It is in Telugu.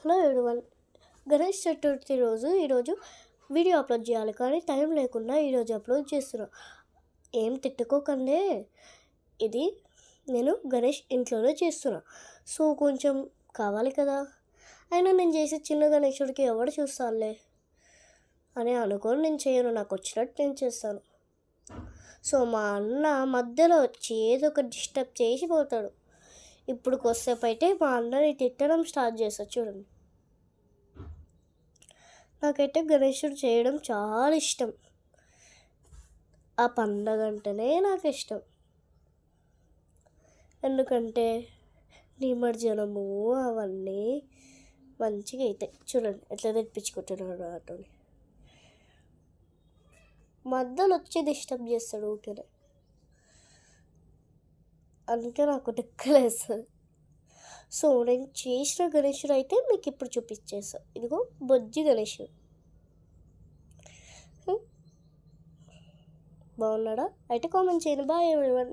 Hello everyone. గణేష్ చతుర్థి రోజు ఈరోజు వీడియో అప్లోడ్ చేయాలి, కానీ టైం లేకుండా ఈరోజు అప్లోడ్ చేస్తున్నా. ఏం తిట్టుకోకండి, ఇది నేను గణేష్ ఇంట్లోనే చేస్తున్నా. సో కొంచెం కావాలి కదా, అయినా నేను చేసే చిన్న గణేశుడికి ఎవడు చూస్తానులే అని అనుకొని నేను చేయను, నాకు వచ్చినట్టు నేను చేస్తాను. సో మా అన్న మధ్యలో వచ్చి ఏదో ఒక డిస్టర్బ్ చేసి పోతాడు. ఇప్పుడు కొద్దిసేపు అయితే మా అన్నని తిట్టడం స్టార్ట్ చేస్తాడు చూడండి. నాకైతే గణేశుడు చేయడం చాలా ఇష్టం. ఆ పండగ అంటేనే నాకు ఇష్టం. ఎందుకంటే నిమజ్జనము అవన్నీ మంచిగా అవుతాయి. చూడండి ఎట్లా తెప్పించుకుంటున్నాడు ఆటోని. మధ్యలో వచ్చి డిస్టర్బ్ చేస్తాడు ఊరికే, అందుకే నాకు డెక్కలేస్తుంది. సో నేను చేసిన గణేశుడు అయితే మీకు ఇప్పుడు చూపించేస్తాను. ఇదిగో బొజ్జి గణేశుడు. బాగున్నాడా? అయితే కామెంట్ చేయండి. Bye everyone.